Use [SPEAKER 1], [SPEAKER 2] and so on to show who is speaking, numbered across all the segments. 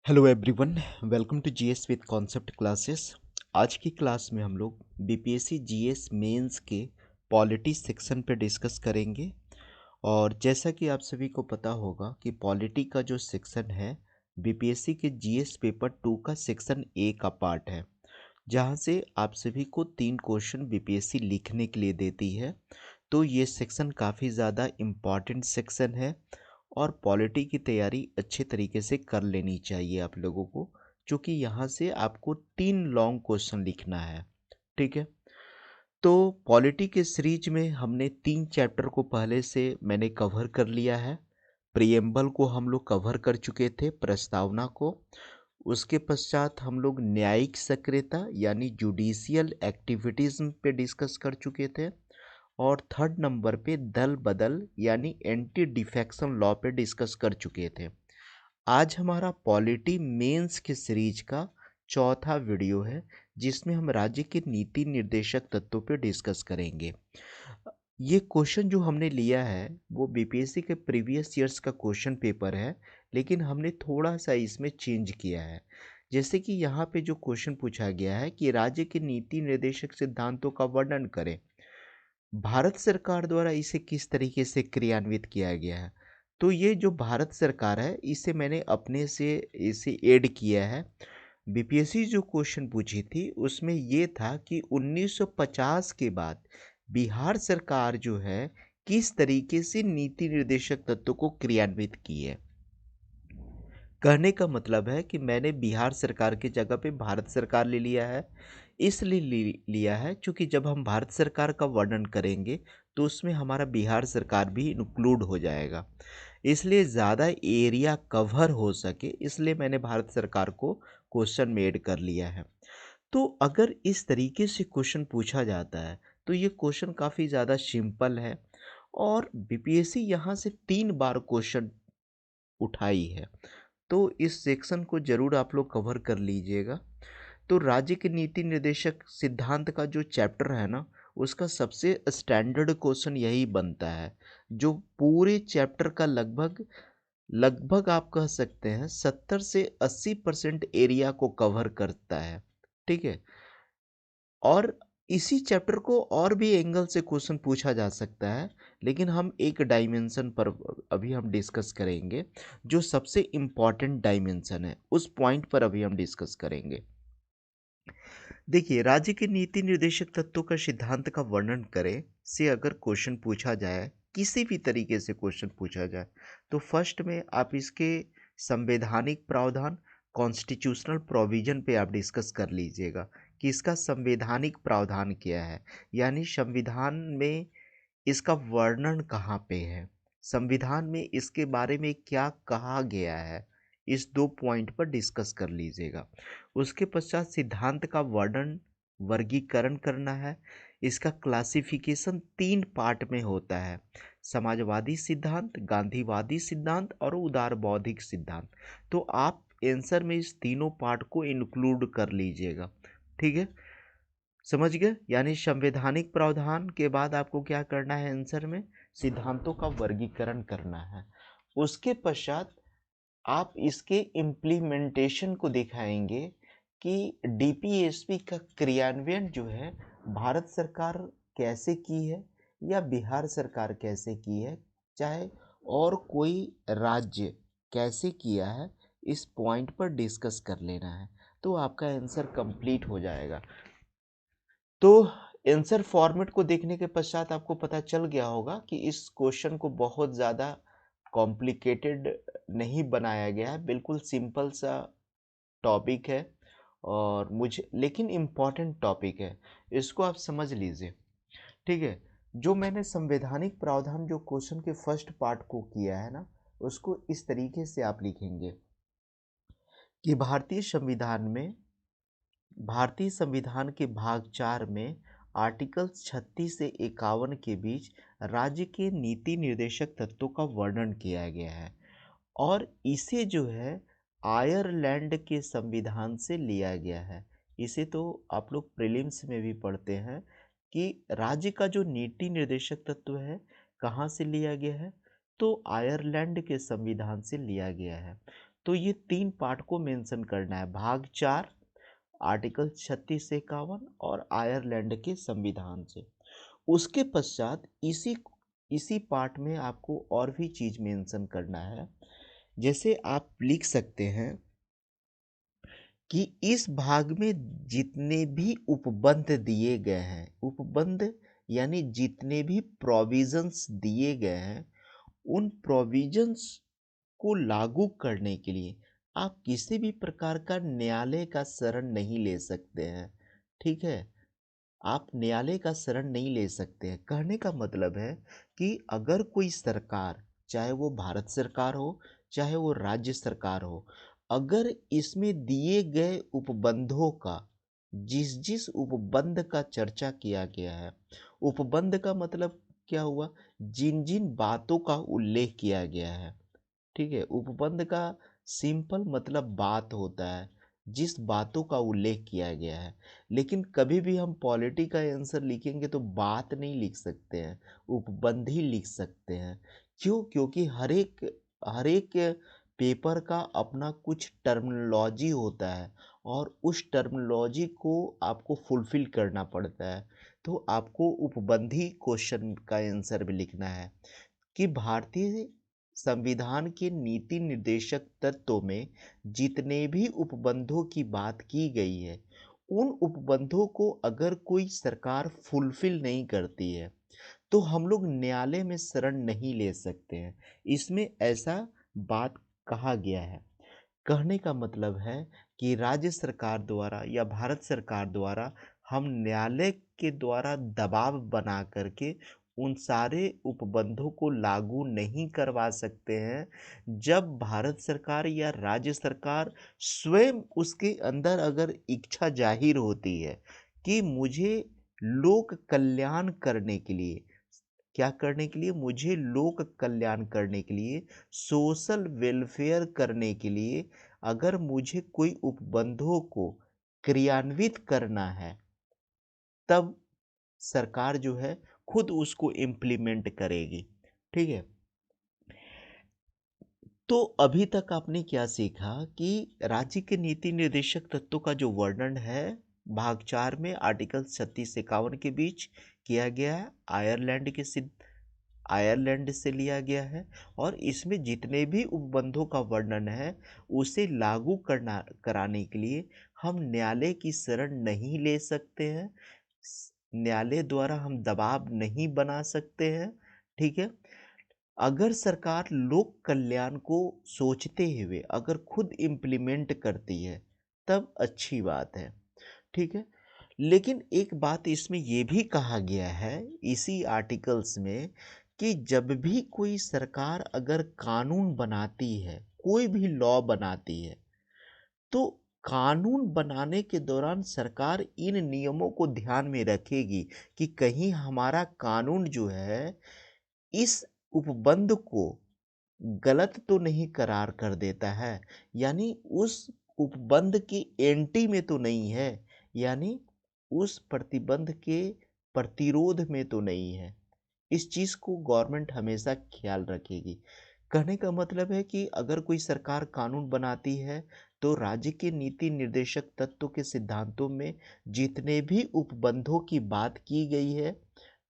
[SPEAKER 1] Hello everyone, welcome to GS with concept classes. आज की class में हम लोग बीपीएससी जीएस मेंस के पॉलिटी सेक्शन पे डिस्कस करेंगे। और जैसा कि आप सभी को पता होगा कि पॉलिटी का जो सेक्शन है बीपीएससी के जीएस पेपर 2 का सेक्शन ए का पार्ट है, जहां से आप सभी को 3 क्वेश्चन बीपीएससी लिखने के लिए देती है। तो ये सेक्शन काफ़ी ज़्यादा इम्पॉर्टेंट सेक्शन है और पॉलिटी की तैयारी अच्छे तरीके से कर लेनी चाहिए आप लोगों को, क्योंकि यहाँ से आपको 3 लॉन्ग क्वेश्चन लिखना है। ठीक है, तो पॉलिटी के सीरीज में हमने 3 चैप्टर को पहले से मैंने कवर कर लिया है। प्रिएम्बल को हम लोग कवर कर चुके थे, प्रस्तावना को। उसके पश्चात हम लोग न्यायिक सक्रियता यानी जुडिशियल एक्टिविटीज़ पे डिस्कस कर चुके थे। और थर्ड नंबर पे दल बदल यानी एंटी डिफेक्शन लॉ पे डिस्कस कर चुके थे। आज हमारा पॉलिटी मेंस के सीरीज का चौथा वीडियो है, जिसमें हम राज्य के नीति निर्देशक तत्वों पे डिस्कस करेंगे। ये क्वेश्चन जो हमने लिया है वो बीपीएससी के प्रीवियस ईयर्स का क्वेश्चन पेपर है, लेकिन हमने थोड़ा सा इसमें चेंज किया है। जैसे कि यहाँ पे जो क्वेश्चन पूछा गया है कि राज्य के नीति निर्देशक सिद्धांतों का वर्णन करें, भारत सरकार द्वारा इसे किस तरीके से क्रियान्वित किया गया है। तो ये जो भारत सरकार है इसे मैंने अपने से इसे ऐड किया है। बीपीएससी जो क्वेश्चन पूछी थी उसमें ये था कि 1950 के बाद बिहार सरकार जो है किस तरीके से नीति निर्देशक तत्वों को क्रियान्वित की है। कहने का मतलब है कि मैंने बिहार सरकार की जगह पे भारत सरकार ले लिया है। इसलिए लिया है क्योंकि जब हम भारत सरकार का वर्णन करेंगे तो उसमें हमारा बिहार सरकार भी इंक्लूड हो जाएगा। इसलिए ज़्यादा एरिया कवर हो सके, इसलिए मैंने भारत सरकार को क्वेश्चन में ऐड कर लिया है। तो अगर इस तरीके से क्वेश्चन पूछा जाता है तो ये क्वेश्चन काफ़ी ज़्यादा सिंपल है और बीपीएससी यहाँ से 3 बार क्वेश्चन उठाई है। तो इस सेक्शन को ज़रूर आप लोग कवर कर लीजिएगा। तो राज्य के नीति निर्देशक सिद्धांत का जो चैप्टर है ना, उसका सबसे स्टैंडर्ड क्वेश्चन यही बनता है, जो पूरे चैप्टर का लगभग लगभग आप कह सकते हैं 70 से 80% एरिया को कवर करता है। ठीक है, और इसी चैप्टर को और भी एंगल से क्वेश्चन पूछा जा सकता है, लेकिन हम एक डायमेंशन पर अभी हम डिस्कस करेंगे, जो सबसे इम्पॉर्टेंट डायमेंशन है उस पॉइंट पर अभी हम डिस्कस करेंगे। देखिए, राज्य के नीति निर्देशक तत्वों का सिद्धांत का वर्णन करें से अगर क्वेश्चन पूछा जाए, किसी भी तरीके से क्वेश्चन पूछा जाए, तो फर्स्ट में आप इसके संवैधानिक प्रावधान, कॉन्स्टिट्यूशनल प्रोविजन पे आप डिस्कस कर लीजिएगा कि इसका संवैधानिक प्रावधान क्या है, यानी संविधान में इसका वर्णन कहाँ पे है, संविधान में इसके बारे में क्या कहा गया है। इस 2 पॉइंट पर डिस्कस कर लीजिएगा। उसके पश्चात सिद्धांत का वर्णन, वर्गीकरण करना है। इसका क्लासिफिकेशन 3 पार्ट में होता है, समाजवादी सिद्धांत, गांधीवादी सिद्धांत और उदार बौद्धिक सिद्धांत। तो आप आंसर में इस तीनों पार्ट को इंक्लूड कर लीजिएगा। ठीक है, समझ गए। यानी संवैधानिक प्रावधान के बाद आपको क्या करना है, आंसर में सिद्धांतों का वर्गीकरण करना है। उसके पश्चात आप इसके इम्प्लीमेंटेशन को दिखाएंगे कि डीपीएसपी का क्रियान्वयन जो है भारत सरकार कैसे की है या बिहार सरकार कैसे की है, चाहे और कोई राज्य कैसे किया है, इस पॉइंट पर डिस्कस कर लेना है। तो आपका आंसर कंप्लीट हो जाएगा। तो आंसर फॉर्मेट को देखने के पश्चात आपको पता चल गया होगा कि इस क्वेश्चन को बहुत ज़्यादा कॉम्प्लिकेटेड नहीं बनाया गया है, बिल्कुल सिंपल सा टॉपिक है और मुझे लेकिन इम्पॉर्टेंट टॉपिक है, इसको आप समझ लीजिए। ठीक है, जो मैंने संवैधानिक प्रावधान जो क्वेश्चन के फर्स्ट पार्ट को किया है ना, उसको इस तरीके से आप लिखेंगे कि भारतीय संविधान के भाग 4 में आर्टिकल 36 से 51 के बीच राज्य के नीति निर्देशक तत्वों का वर्णन किया गया है और इसे जो है आयरलैंड के संविधान से लिया गया है। इसे तो आप लोग प्रीलिम्स में भी पढ़ते हैं कि राज्य का जो नीति निर्देशक तत्व है कहाँ से लिया गया है, तो आयरलैंड के संविधान से लिया गया है। तो ये 3 पार्ट को मेंशन करना है, भाग 4 आर्टिकल 36 से 51 और आयरलैंड के संविधान से। उसके पश्चात इसी इसी पार्ट में आपको और भी चीज़ मेंशन करना है। जैसे आप लिख सकते हैं कि इस भाग में जितने भी उपबंध दिए गए हैं, उपबंध यानी जितने भी प्रोविजंस दिए गए हैं, उन प्रोविजंस को लागू करने के लिए आप किसी भी प्रकार का न्यायालय का शरण नहीं ले सकते हैं। ठीक है, आप न्यायालय का शरण नहीं ले सकते हैं। कहने का मतलब है कि अगर कोई सरकार, चाहे वो भारत सरकार हो चाहे वो राज्य सरकार हो, अगर इसमें दिए गए उपबंधों का, जिस जिस उपबंध का चर्चा किया गया है, उपबंध का मतलब क्या हुआ, जिन जिन बातों का उल्लेख किया गया है। ठीक है, उपबंध का सिंपल मतलब बात होता है, जिस बातों का उल्लेख किया गया है। लेकिन कभी भी हम पॉलिटी का आंसर लिखेंगे तो बात नहीं लिख सकते हैं, उपबंध ही लिख सकते हैं। क्यों? क्योंकि हर एक पेपर का अपना कुछ टर्मिनोलॉजी होता है और उस टर्मिनोलॉजी को आपको फुलफिल करना पड़ता है। तो आपको उपबंधी क्वेश्चन का आंसर भी लिखना है कि भारतीय संविधान के नीति निर्देशक तत्वों में जितने भी उपबंधों की बात की गई है, उन उपबंधों को अगर कोई सरकार फुलफिल नहीं करती है तो हम लोग न्यायालय में शरण नहीं ले सकते हैं। इसमें ऐसा बात कहा गया है। कहने का मतलब है कि राज्य सरकार द्वारा या भारत सरकार द्वारा हम न्यायालय के द्वारा दबाव बना करके उन सारे उपबंधों को लागू नहीं करवा सकते हैं, जब भारत सरकार या राज्य सरकार स्वयं उसके अंदर अगर इच्छा जाहिर होती है कि मुझे लोक कल्याण करने के लिए, क्या करने के लिए, मुझे लोक कल्याण करने के लिए, सोशल वेलफेयर करने के लिए अगर मुझे कोई उपबंधों को क्रियान्वित करना है, तब सरकार जो है खुद उसको इम्प्लीमेंट करेगी। ठीक है, तो अभी तक आपने क्या सीखा कि राज्य के नीति निर्देशक तत्वों का जो वर्णन है भाग 4 में आर्टिकल 36 से 51 के बीच किया गया है, आयरलैंड से लिया गया है, और इसमें जितने भी उपबंधों का वर्णन है उसे लागू कराने के लिए हम न्यायालय की शरण नहीं ले सकते हैं, न्यायालय द्वारा हम दबाव नहीं बना सकते हैं। ठीक है, अगर सरकार लोक कल्याण को सोचते हुए अगर खुद इम्प्लीमेंट करती है तब अच्छी बात है। ठीक है, लेकिन एक बात इसमें यह भी कहा गया है इसी आर्टिकल्स में कि जब भी कोई सरकार अगर कानून बनाती है, कोई भी लॉ बनाती है, तो कानून बनाने के दौरान सरकार इन नियमों को ध्यान में रखेगी कि कहीं हमारा कानून जो है इस उपबंध को गलत तो नहीं करार कर देता है, यानी उस उपबंध के एंटी में तो नहीं है, यानी उस प्रतिबंध के प्रतिरोध में तो नहीं है। इस चीज़ को गवर्नमेंट हमेशा ख्याल रखेगी। कहने का मतलब है कि अगर कोई सरकार कानून बनाती है तो राज्य के नीति निर्देशक तत्व के सिद्धांतों में जितने भी उपबंधों की बात की गई है,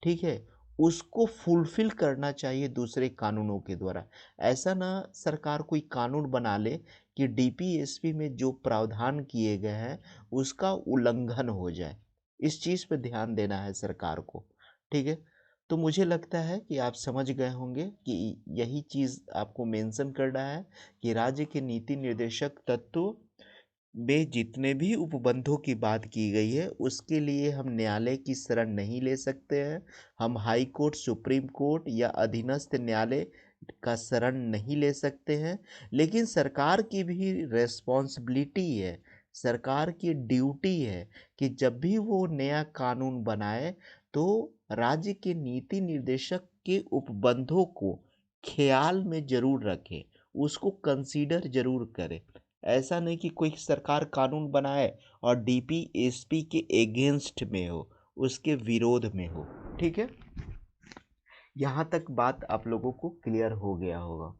[SPEAKER 1] ठीक है, उसको फुलफिल करना चाहिए दूसरे कानूनों के द्वारा। ऐसा ना सरकार कोई कानून बना ले कि डीपीएसपी में जो प्रावधान किए गए हैं उसका उल्लंघन हो जाए। इस चीज़ पे ध्यान देना है सरकार को। ठीक है, तो मुझे लगता है कि आप समझ गए होंगे कि यही चीज़ आपको मेंशन करना है कि राज्य के नीति निर्देशक तत्व में जितने भी उपबंधों की बात की गई है उसके लिए हम न्यायालय की शरण नहीं ले सकते हैं। हम हाई कोर्ट, सुप्रीम कोर्ट या अधीनस्थ न्यायालय का शरण नहीं ले सकते हैं। लेकिन सरकार की भी रेस्पॉन्सिबिलिटी है, सरकार की ड्यूटी है कि जब भी वो नया कानून बनाए तो राज्य के नीति निर्देशक के उपबंधों को ख्याल में जरूर रखे, उसको कंसीडर जरूर करे। ऐसा नहीं कि कोई सरकार कानून बनाए और डीपीएसपी के एगेंस्ट में हो, उसके विरोध में हो। ठीक है, यहाँ तक बात आप लोगों को क्लियर हो गया होगा।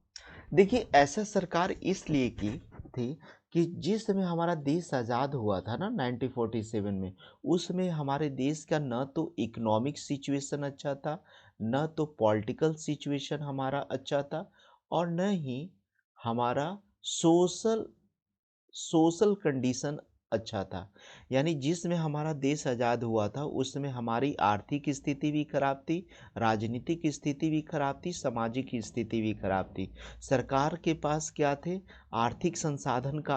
[SPEAKER 1] देखिए, ऐसा सरकार इसलिए की थी कि जिस समय हमारा देश आज़ाद हुआ था ना 1947 में, उसमें हमारे देश का न तो इकोनॉमिक सिचुएशन अच्छा था, न तो पॉलिटिकल सिचुएशन हमारा अच्छा था, और न ही हमारा सोशल सोशल कंडीशन अच्छा था। यानी जिसमें हमारा देश आज़ाद हुआ था उसमें हमारी आर्थिक स्थिति भी खराब थी, राजनीतिक स्थिति भी खराब थी, सामाजिक स्थिति भी खराब थी। सरकार के पास क्या थे? आर्थिक संसाधन का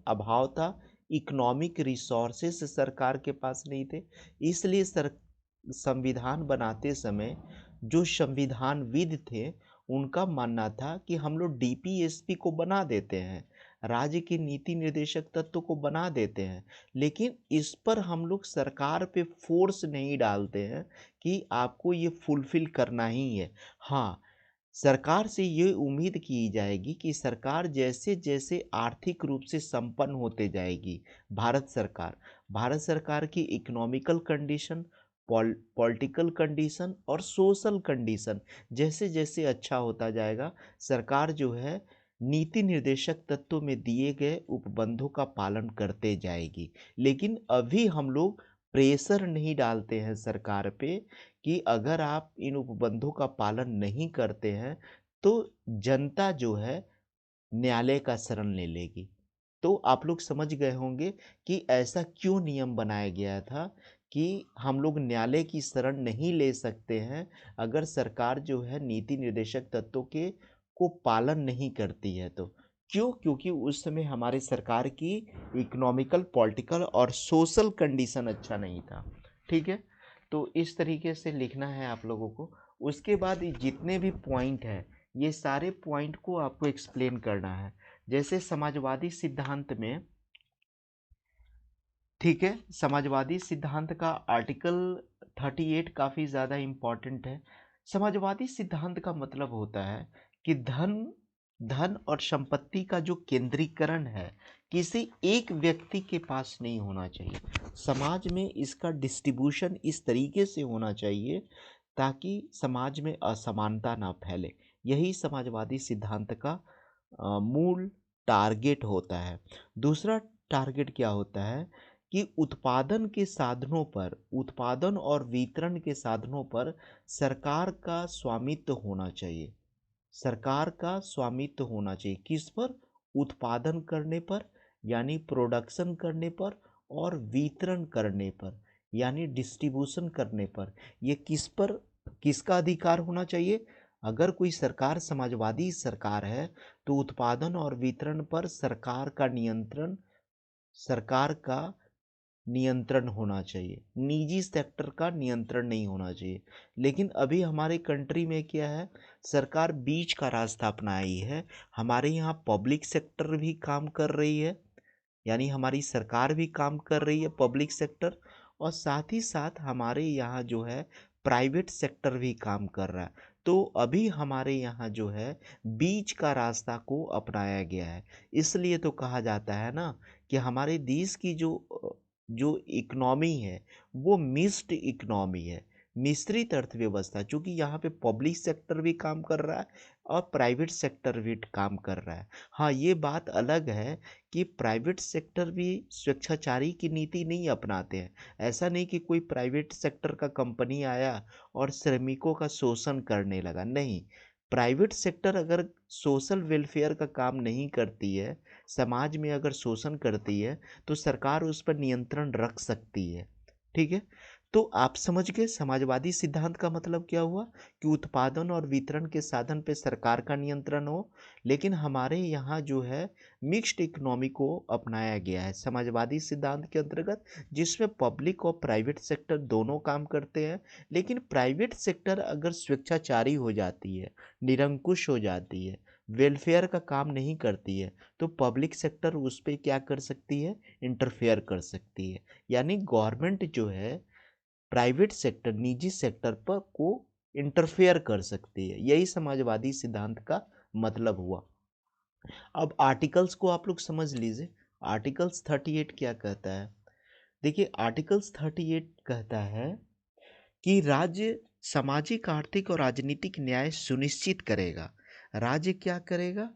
[SPEAKER 1] अभाव था, इकोनॉमिक रिसोर्सेस सरकार के पास नहीं थे। इसलिए संविधान बनाते समय जो संविधानविद थे उनका मानना था कि हम लोग डीपीएसपी को बना देते हैं, राज्य के नीति निर्देशक तत्व को बना देते हैं, लेकिन इस पर हम लोग सरकार पे फोर्स नहीं डालते हैं कि आपको ये फुलफिल करना ही है। हाँ, सरकार से ये उम्मीद की जाएगी कि सरकार जैसे जैसे आर्थिक रूप से संपन्न होते जाएगी, भारत सरकार की इकोनॉमिकल कंडीशन, पॉलिटिकल कंडीशन और सोशल कंडीशन जैसे जैसे अच्छा होता जाएगा, सरकार जो है नीति निर्देशक तत्वों में दिए गए उपबंधों का पालन करते जाएगी। लेकिन अभी हम लोग प्रेशर नहीं डालते हैं सरकार पे कि अगर आप इन उपबंधों का पालन नहीं करते हैं तो जनता जो है न्यायालय का शरण ले लेगी। तो आप लोग समझ गए होंगे कि ऐसा क्यों नियम बनाया गया था कि हम लोग न्यायालय की शरण नहीं ले सकते हैं अगर सरकार जो है नीति निर्देशक तत्वों के को पालन नहीं करती है। तो क्यों? क्योंकि उस समय हमारे सरकार की इकोनॉमिकल, पॉलिटिकल और सोशल कंडीशन अच्छा नहीं था। ठीक है, तो इस तरीके से लिखना है आप लोगों को। उसके बाद ये जितने भी पॉइंट हैं ये सारे पॉइंट को आपको एक्सप्लेन करना है। जैसे समाजवादी सिद्धांत में, ठीक है, समाजवादी सिद्धांत का आर्टिकल 38 काफ़ी ज़्यादा इम्पॉर्टेंट है। समाजवादी सिद्धांत का मतलब होता है कि धन धन और संपत्ति का जो केंद्रीकरण है किसी एक व्यक्ति के पास नहीं होना चाहिए। समाज में इसका डिस्ट्रीब्यूशन इस तरीके से होना चाहिए ताकि समाज में असमानता ना फैले। यही समाजवादी सिद्धांत का मूल टारगेट होता है। दूसरा टारगेट क्या होता है कि उत्पादन और वितरण के साधनों पर सरकार का स्वामित्व होना चाहिए। सरकार का स्वामित्व होना चाहिए किस पर? उत्पादन करने पर यानी प्रोडक्शन करने पर, और वितरण करने पर यानी डिस्ट्रीब्यूशन करने पर। ये किस पर, किसका अधिकार होना चाहिए? अगर कोई सरकार समाजवादी सरकार है तो उत्पादन और वितरण पर सरकार का नियंत्रण होना चाहिए, निजी सेक्टर का नियंत्रण नहीं होना चाहिए। लेकिन अभी हमारे कंट्री में क्या है, सरकार बीच का रास्ता अपनाई है। हमारे यहाँ पब्लिक सेक्टर भी काम कर रही है, यानी हमारी सरकार भी काम कर रही है पब्लिक सेक्टर, और साथ ही साथ हमारे यहाँ जो है प्राइवेट सेक्टर भी काम कर रहा है। तो अभी हमारे यहाँ जो है बीच का रास्ता को अपनाया गया है। इसलिए तो कहा जाता है ना कि हमारे देश की जो इकनॉमी है वो मिक्स्ड इकनॉमी है, मिश्रित अर्थव्यवस्था, क्योंकि यहाँ पे पब्लिक सेक्टर भी काम कर रहा है और प्राइवेट सेक्टर भी काम कर रहा है। हाँ, ये बात अलग है कि प्राइवेट सेक्टर भी स्वेच्छाचारी की नीति नहीं अपनाते हैं। ऐसा नहीं कि कोई प्राइवेट सेक्टर का कंपनी आया और श्रमिकों का शोषण करने लगा, नहीं। प्राइवेट सेक्टर अगर सोशल वेलफेयर का काम नहीं करती है, समाज में अगर शोषण करती है, तो सरकार उस पर नियंत्रण रख सकती है। ठीक है, तो आप समझ गए समाजवादी सिद्धांत का मतलब क्या हुआ कि उत्पादन और वितरण के साधन पे सरकार का नियंत्रण हो। लेकिन हमारे यहाँ जो है मिक्स्ड इकोनॉमी को अपनाया गया है समाजवादी सिद्धांत के अंतर्गत, जिसमें पब्लिक और प्राइवेट सेक्टर दोनों काम करते हैं। लेकिन प्राइवेट सेक्टर अगर स्वेच्छाचारी हो जाती है, निरंकुश हो जाती है, वेलफेयर का काम नहीं करती है, तो पब्लिक सेक्टर उस पर क्या कर सकती है? इंटरफेयर कर सकती है। यानी गवर्नमेंट जो है प्राइवेट सेक्टर, निजी सेक्टर पर को इंटरफेयर कर सकती है। यही समाजवादी सिद्धांत का मतलब हुआ। अब आर्टिकल्स को आप लोग समझ लीजिए। आर्टिकल्स 38 क्या कहता है? देखिए, आर्टिकल्स 38 कहता है कि राज्य सामाजिक, आर्थिक और राजनीतिक न्याय सुनिश्चित करेगा। राज्य क्या करेगा?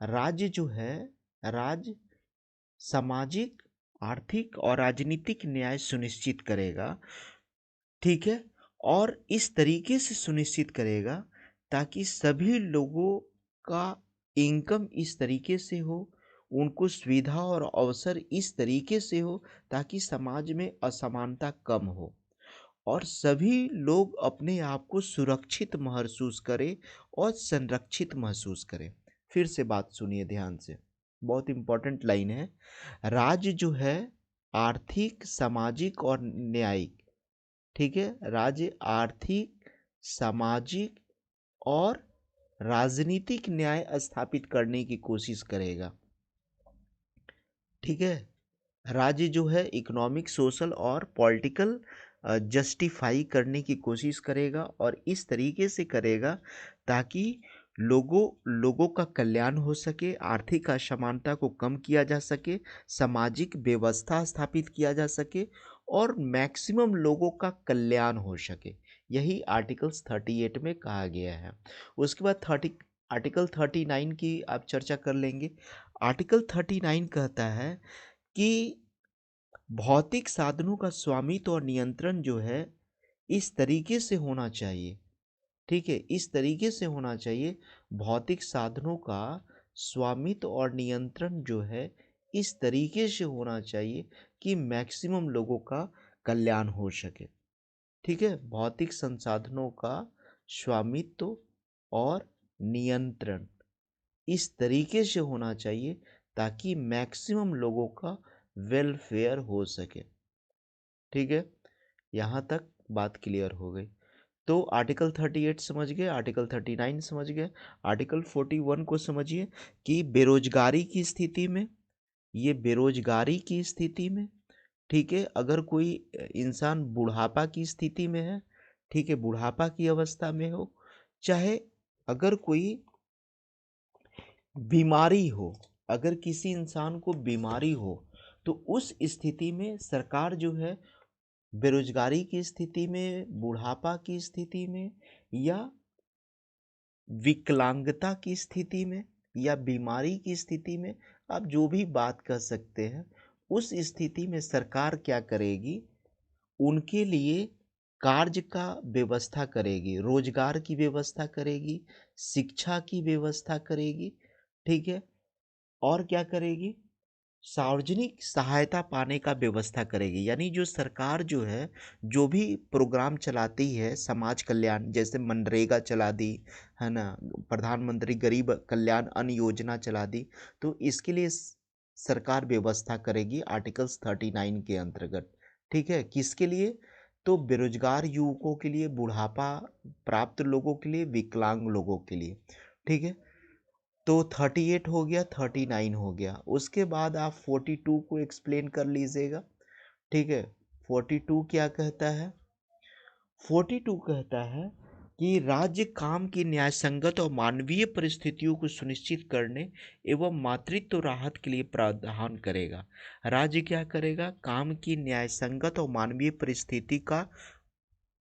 [SPEAKER 1] राज्य जो है, राज्य सामाजिक, आर्थिक और राजनीतिक न्याय सुनिश्चित करेगा, ठीक है। और इस तरीके से सुनिश्चित करेगा ताकि सभी लोगों का इनकम इस तरीके से हो, उनको सुविधा और अवसर इस तरीके से हो ताकि समाज में असमानता कम हो और सभी लोग अपने आप को सुरक्षित महसूस करें और संरक्षित महसूस करें। फिर से बात सुनिए ध्यान से, बहुत इंपॉर्टेंट लाइन है। राज्य जो है आर्थिक, सामाजिक और न्यायिक, ठीक है, राज्य आर्थिक, सामाजिक और राजनीतिक न्याय स्थापित करने की कोशिश करेगा, ठीक है। राज्य जो है इकोनॉमिक, सोशल और पॉलिटिकल जस्टिफाई करने की कोशिश करेगा और इस तरीके से करेगा ताकि लोगों का कल्याण हो सके, आर्थिक असमानता को कम किया जा सके, सामाजिक व्यवस्था स्थापित किया जा सके और मैक्सिमम लोगों का कल्याण हो सके। यही आर्टिकल्स 38 में कहा गया है। उसके बाद आर्टिकल 39 की आप चर्चा कर लेंगे। आर्टिकल 39 कहता है कि भौतिक साधनों का स्वामित्व और नियंत्रण जो है इस तरीके से होना चाहिए, ठीक है, इस तरीके से होना चाहिए। भौतिक साधनों का स्वामित्व और नियंत्रण जो है इस तरीके से होना चाहिए कि मैक्सिमम लोगों का कल्याण हो सके, ठीक है। भौतिक संसाधनों का स्वामित्व और नियंत्रण इस तरीके से होना चाहिए ताकि मैक्सिमम लोगों का वेलफेयर हो सके, ठीक है। यहाँ तक बात क्लियर हो गई। तो आर्टिकल 38 समझ गए, आर्टिकल 39 समझ गए। आर्टिकल 41 को समझिए कि बेरोजगारी की स्थिति में, ये बेरोजगारी की स्थिति में, ठीक है, अगर कोई इंसान बुढ़ापा की स्थिति में है, ठीक है, बुढ़ापा की अवस्था में हो, चाहे अगर कोई बीमारी हो, अगर किसी इंसान को बीमारी हो, तो उस स्थिति में सरकार जो है बेरोजगारी की स्थिति में, बुढ़ापा की स्थिति में या विकलांगता की स्थिति में या बीमारी की स्थिति में, आप जो भी बात कर सकते हैं, उस स्थिति में सरकार क्या करेगी? उनके लिए कार्य का व्यवस्था करेगी, रोजगार की व्यवस्था करेगी, शिक्षा की व्यवस्था करेगी, ठीक है। और क्या करेगी? सार्वजनिक सहायता पाने का व्यवस्था करेगी। यानी जो सरकार जो है, जो भी प्रोग्राम चलाती है समाज कल्याण, जैसे मनरेगा चला दी है ना, प्रधानमंत्री गरीब कल्याण अन्न योजना चला दी, तो इसके लिए सरकार व्यवस्था करेगी आर्टिकल्स 39 के अंतर्गत, ठीक है। किसके लिए? तो बेरोजगार युवकों के लिए, बुढ़ापा प्राप्त लोगों के लिए, विकलांग लोगों के लिए, ठीक है। तो 38 हो गया, 39 हो गया। उसके बाद आप 42 को एक्सप्लेन कर लीजिएगा, ठीक है। 42 क्या कहता है? 42 कहता है कि राज्य काम की न्यायसंगत और मानवीय परिस्थितियों को सुनिश्चित करने एवं मातृत्व राहत के लिए प्रावधान करेगा। राज्य क्या करेगा? काम की न्यायसंगत और मानवीय परिस्थिति का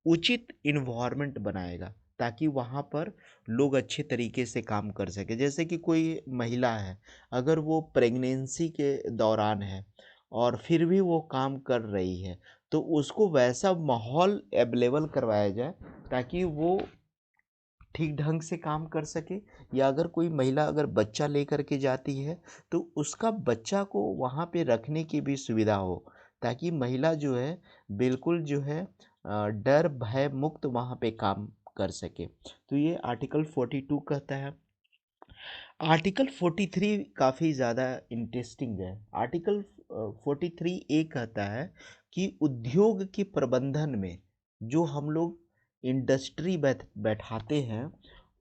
[SPEAKER 1] उचित इन्वायरमेंट बनाएगा ताकि वहाँ पर लोग अच्छे तरीके से काम कर सके। जैसे कि कोई महिला है, अगर वो प्रेगनेंसी के दौरान है और फिर भी वो काम कर रही है, तो उसको वैसा माहौल अवेलेबल करवाया जाए ताकि वो ठीक ढंग से काम कर सके। या अगर कोई महिला अगर बच्चा लेकर के जाती है तो उसका बच्चा को वहाँ पे रखने की भी सुविधा हो ताकि महिला जो है बिल्कुल जो है डर भय मुक्त वहाँ पे काम कर सके। तो ये आर्टिकल 42 कहता है। आर्टिकल 43 काफ़ी ज़्यादा इंटरेस्टिंग है। आर्टिकल 43 ए कहता है कि उद्योग के प्रबंधन में जो हम लोग इंडस्ट्री बैठाते हैं,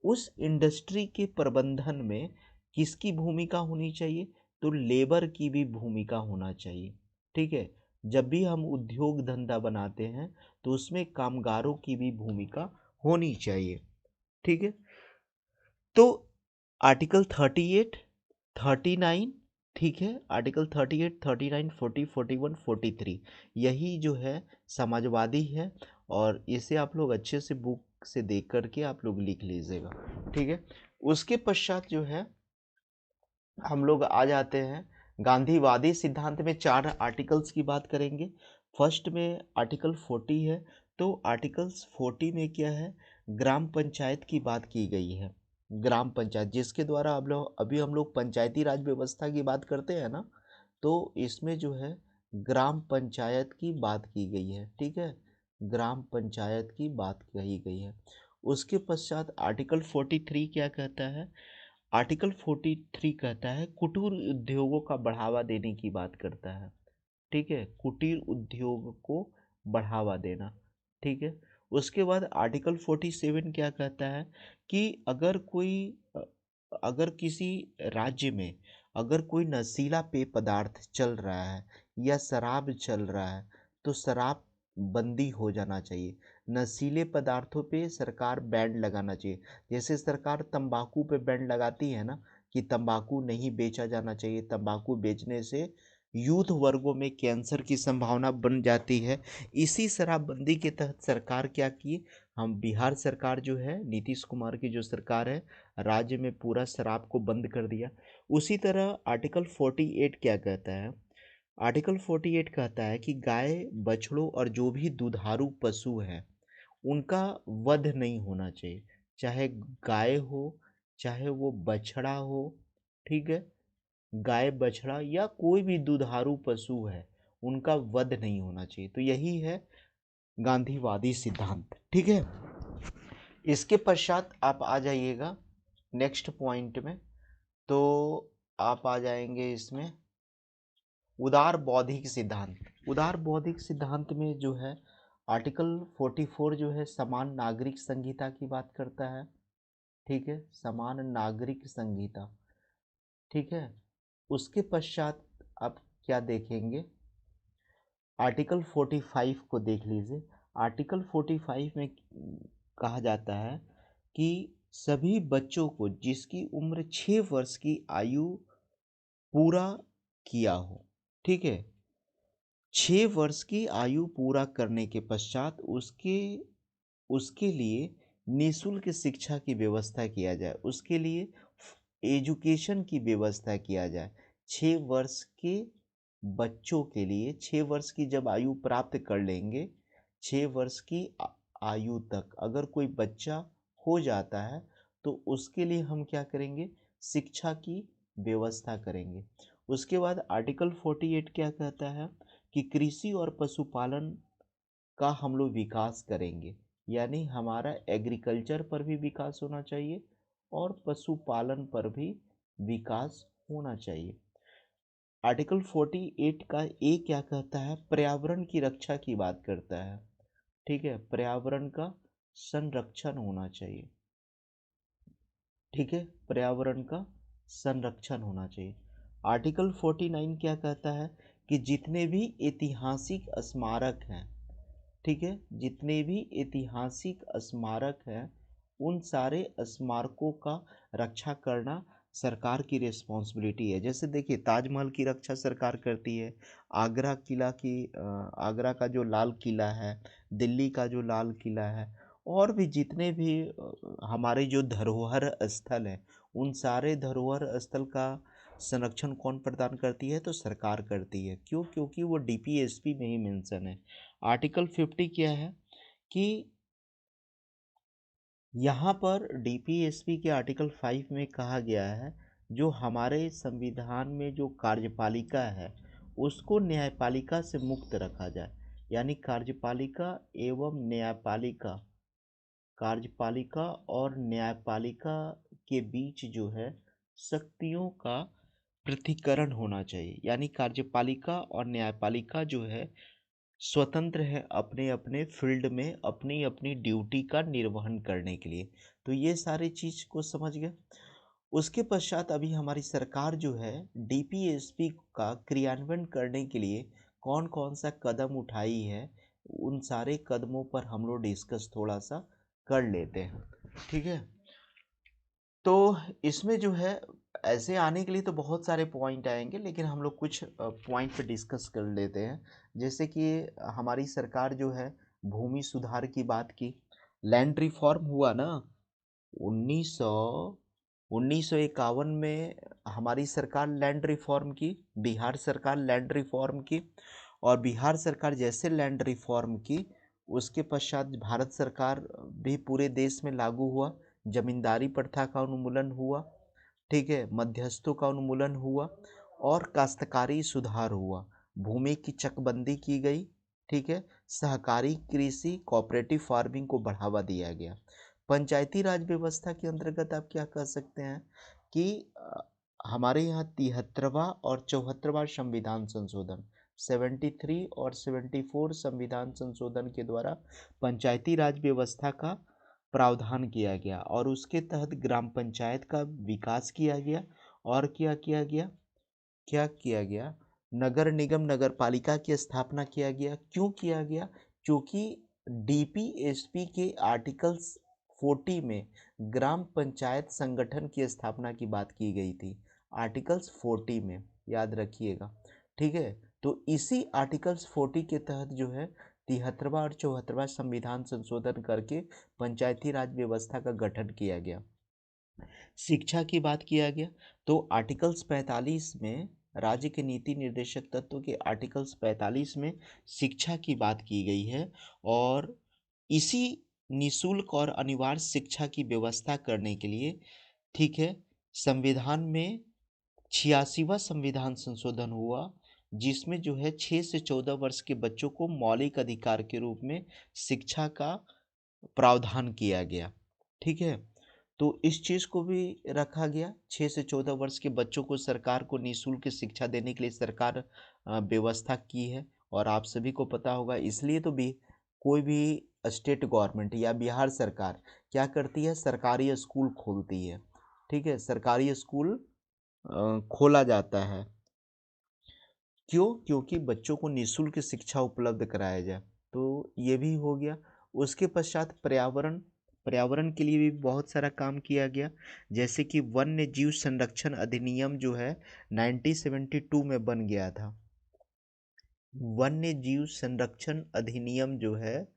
[SPEAKER 1] उस इंडस्ट्री के प्रबंधन में किसकी भूमिका होनी चाहिए? तो लेबर की भी भूमिका होना चाहिए, ठीक है। जब भी हम उद्योग धंधा बनाते हैं तो उसमें कामगारों की भी भूमिका होनी चाहिए, ठीक है। तो आर्टिकल 38, 39, ठीक है, आर्टिकल 38, 39, 40, 41, 43 यही जो है समाजवादी है और इसे आप लोग अच्छे से बुक से देख करके आप लोग लिख लीजिएगा, ठीक है। उसके पश्चात जो है हम लोग आ जाते हैं गांधीवादी सिद्धांत में 4 आर्टिकल्स की बात करेंगे। फर्स्ट में आर्टिकल 40 है, तो आर्टिकल्स 40 में क्या है, ग्राम पंचायत की बात की गई है। ग्राम पंचायत जिसके द्वारा अभी हम लोग पंचायती राज व्यवस्था की बात करते हैं ना, तो इसमें जो है ग्राम पंचायत की बात की गई है, ठीक है, ग्राम पंचायत की बात कही गई है। उसके पश्चात आर्टिकल 43 क्या कहता है, आर्टिकल 43 कहता है कुटीर उद्योगों का बढ़ावा देने की बात करता है, ठीक है, कुटीर उद्योग को बढ़ावा देना, ठीक है। उसके बाद आर्टिकल 47 क्या कहता है कि अगर किसी राज्य में अगर कोई नशीला पेय पदार्थ चल रहा है या शराब चल रहा है तो शराब बंदी हो जाना चाहिए। नशीले पदार्थों पे सरकार बैन लगाना चाहिए। जैसे सरकार तंबाकू पे बैन लगाती है ना कि तंबाकू नहीं बेचा जाना चाहिए, तंबाकू बेचने से यूथ वर्गों में कैंसर की संभावना बन जाती है। इसी शराबबंदी के तहत सरकार क्या की, हम बिहार सरकार जो है, नीतीश कुमार की जो सरकार है, राज्य में पूरा शराब को बंद कर दिया। उसी तरह आर्टिकल 48 क्या कहता है, आर्टिकल 48 कहता है कि गाय बछड़ों और जो भी दुधारू पशु हैं उनका वध नहीं होना चाहिए, चाहे गाय हो चाहे वो बछड़ा हो, ठीक है, गाय बछड़ा या कोई भी दुधारू पशु है उनका वध नहीं होना चाहिए। तो यही है गांधीवादी सिद्धांत, ठीक है। इसके पश्चात आप आ जाइएगा नेक्स्ट पॉइंट में, तो आप आ जाएंगे इसमें उदार बौद्धिक सिद्धांत। उदार बौद्धिक सिद्धांत में जो है आर्टिकल 44 जो है समान नागरिक संहिता की बात करता है, ठीक है, समान नागरिक संहिता, ठीक है। उसके पश्चात आप क्या देखेंगे, आर्टिकल 45 को देख लीजिए। आर्टिकल 45 में कहा जाता है कि सभी बच्चों को जिसकी उम्र 6 वर्ष की आयु पूरा किया हो, ठीक है, 6 वर्ष की आयु पूरा करने के पश्चात उसके उसके लिए निःशुल्क शिक्षा की व्यवस्था किया जाए, उसके लिए एजुकेशन की व्यवस्था किया जाए। 6 वर्ष के बच्चों के लिए, 6 वर्ष की जब आयु प्राप्त कर लेंगे, 6 वर्ष की आयु तक अगर कोई बच्चा हो जाता है तो उसके लिए हम क्या करेंगे, शिक्षा की व्यवस्था करेंगे। उसके बाद आर्टिकल 48 क्या कहता है कि कृषि और पशुपालन का हम लोग विकास करेंगे, यानी हमारा एग्रीकल्चर पर भी विकास होना चाहिए और पशुपालन पर भी विकास होना चाहिए। आर्टिकल 48 का ए क्या कहता है, पर्यावरण की रक्षा की बात करता है, ठीक है, पर्यावरण का संरक्षण होना चाहिए, ठीक है, पर्यावरण का संरक्षण होना चाहिए। आर्टिकल 49 क्या कहता है कि जितने भी ऐतिहासिक स्मारक हैं, ठीक है, जितने भी ऐतिहासिक स्मारक हैं उन सारे स्मारकों का रक्षा करना सरकार की रिस्पॉन्सिबिलिटी है। जैसे देखिए ताजमहल की रक्षा सरकार करती है, आगरा का जो लाल किला है, दिल्ली का जो लाल किला है, और भी जितने भी हमारे जो धरोहर स्थल हैं उन सारे धरोहर स्थल का संरक्षण कौन प्रदान करती है, तो सरकार करती है। क्यों, क्योंकि वो डीपीएसपी में ही मेंशन है। आर्टिकल 50 क्या है कि यहाँ पर डीपीएसपी के आर्टिकल 5 में कहा गया है जो हमारे संविधान में जो कार्यपालिका है उसको न्यायपालिका से मुक्त रखा जाए, यानी कार्यपालिका और न्यायपालिका के बीच जो है शक्तियों का पृथक्करण होना चाहिए, यानी कार्यपालिका और न्यायपालिका जो है स्वतंत्र है अपने अपने फील्ड में अपनी अपनी ड्यूटी का निर्वहन करने के लिए। तो ये सारी चीज़ को समझ गए। उसके पश्चात अभी हमारी सरकार जो है डीपीएसपी का क्रियान्वयन करने के लिए कौन कौन सा कदम उठाई है, उन सारे कदमों पर हम लोग डिस्कस थोड़ा सा कर लेते हैं, ठीक है। तो इसमें जो है ऐसे आने के लिए तो बहुत सारे पॉइंट आएंगे, लेकिन हम लोग कुछ पॉइंट पे डिस्कस कर लेते हैं। जैसे कि हमारी सरकार जो है भूमि सुधार की बात की, लैंड रिफॉर्म हुआ ना 1951 में हमारी सरकार लैंड रिफॉर्म की, बिहार सरकार लैंड रिफॉर्म की, और बिहार सरकार जैसे लैंड रिफॉर्म की उसके पश्चात भारत सरकार भी पूरे देश में लागू हुआ। जमींदारी प्रथा का उन्मूलन हुआ, ठीक है, मध्यस्थों का उन्मूलन हुआ और काश्तकारी सुधार हुआ, भूमि की चकबंदी की गई, ठीक है, सहकारी कृषि कोऑपरेटिव फार्मिंग को बढ़ावा दिया गया। पंचायती राज व्यवस्था के अंतर्गत आप क्या कह सकते हैं कि हमारे यहाँ 73वां और 74वां संविधान संशोधन 73 और 74 संविधान संशोधन के द्वारा पंचायती राज व्यवस्था का प्रावधान किया गया और उसके तहत ग्राम पंचायत का विकास किया गया। और क्या किया गया, नगर निगम नगर पालिका की स्थापना किया गया। क्यों किया गया? क्योंकि डीपीएसपी के आर्टिकल्स 40 में ग्राम पंचायत संगठन की स्थापना की बात की गई थी, आर्टिकल्स 40 में, याद रखिएगा, ठीक है। तो इसी आर्टिकल्स 40 के तहत जो है 73वां और 74वां संविधान संशोधन करके पंचायती राज व्यवस्था का गठन किया गया। शिक्षा की बात किया गया तो आर्टिकल्स 45 में, राज्य के नीति निर्देशक तत्व के आर्टिकल्स 45 में शिक्षा की बात की गई है और इसी निशुल्क और अनिवार्य शिक्षा की व्यवस्था करने के लिए, ठीक है, संविधान में 86वां संविधान संशोधन हुआ जिसमें जो है 6 से 14 वर्ष के बच्चों को मौलिक अधिकार के रूप में शिक्षा का प्रावधान किया गया, ठीक है। तो इस चीज़ को भी रखा गया, 6 से 14 वर्ष के बच्चों को सरकार को निःशुल्क शिक्षा देने के लिए सरकार व्यवस्था की है। और आप सभी को पता होगा, इसलिए तो भी कोई भी स्टेट गवर्नमेंट या बिहार सरकार क्या करती है, सरकारी स्कूल खोलती है, ठीक है, सरकारी स्कूल खोला जाता है। क्यों? क्योंकि बच्चों को निःशुल्क शिक्षा उपलब्ध कराया जाए। तो ये भी हो गया। उसके पश्चात पर्यावरण के लिए भी बहुत सारा काम किया गया, जैसे कि वन्य जीव संरक्षण अधिनियम जो है 1972 में बन गया था। वन्य जीव संरक्षण अधिनियम जो है,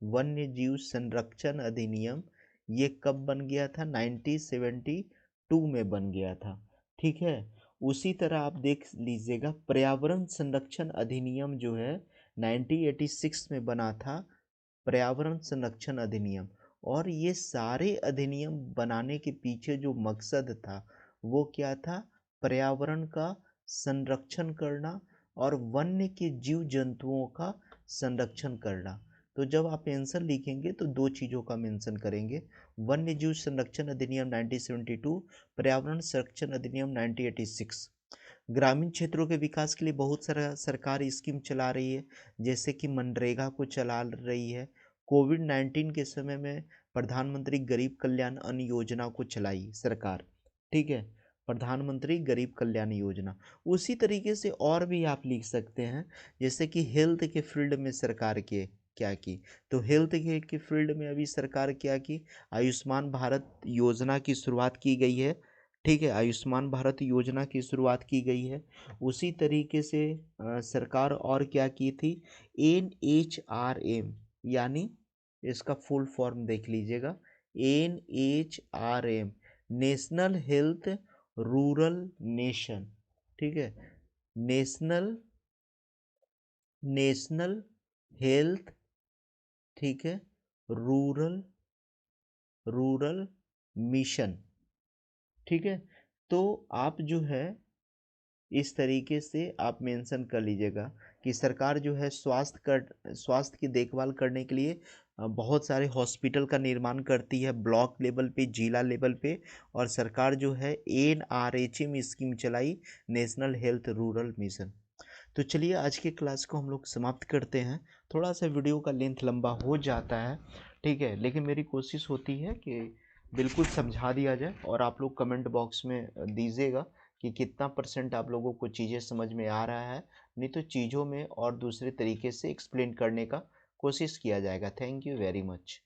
[SPEAKER 1] वन्य जीव संरक्षण अधिनियम, ये कब बन गया था? 1972 में बन गया था, ठीक है। उसी तरह आप देख लीजिएगा पर्यावरण संरक्षण अधिनियम जो है 1986 में बना था, पर्यावरण संरक्षण अधिनियम। और ये सारे अधिनियम बनाने के पीछे जो मकसद था वो क्या था? पर्यावरण का संरक्षण करना और वन्य के जीव जंतुओं का संरक्षण करना। तो जब आप आंसर लिखेंगे तो दो चीज़ों का मेंशन करेंगे, वन्य जीव संरक्षण अधिनियम 1972, पर्यावरण संरक्षण अधिनियम 1986। ग्रामीण क्षेत्रों के विकास के लिए बहुत सारा सरकार स्कीम चला रही है, जैसे कि मनरेगा को चला रही है। कोविड-19 के समय में प्रधानमंत्री गरीब कल्याण अन्न योजना को चलाई सरकार, ठीक है, प्रधानमंत्री गरीब कल्याण योजना। उसी तरीके से और भी आप लिख सकते हैं, जैसे कि हेल्थ के फील्ड में सरकार के क्या की, तो हेल्थ के फील्ड में अभी सरकार क्या की, आयुष्मान भारत योजना की शुरुआत की गई है, ठीक है, आयुष्मान भारत योजना की शुरुआत की गई है। उसी तरीके से सरकार और क्या की थी, NHRM, यानी इसका फुल फॉर्म देख लीजिएगा, NHRM, national health rural nation, ठीक है, नेशनल नेशनल हेल्थ, ठीक है, रूरल रूरल मिशन, ठीक है। तो आप जो है इस तरीके से आप मेंशन कर लीजिएगा कि सरकार जो है स्वास्थ्य की देखभाल करने के लिए बहुत सारे हॉस्पिटल का निर्माण करती है, ब्लॉक लेवल पे, जिला लेवल पे। और सरकार जो है NRHM स्कीम चलाई, नेशनल हेल्थ रूरल मिशन। तो चलिए आज के क्लास को हम लोग समाप्त करते हैं। थोड़ा सा वीडियो का लेंथ लंबा हो जाता है, ठीक है, लेकिन मेरी कोशिश होती है कि बिल्कुल समझा दिया जाए। और आप लोग कमेंट बॉक्स में दीजिएगा कि कितना % आप लोगों को चीज़ें समझ में आ रहा है, नहीं तो चीज़ों में और दूसरे तरीके से एक्सप्लेन करने का कोशिश किया जाएगा। Thank you very much.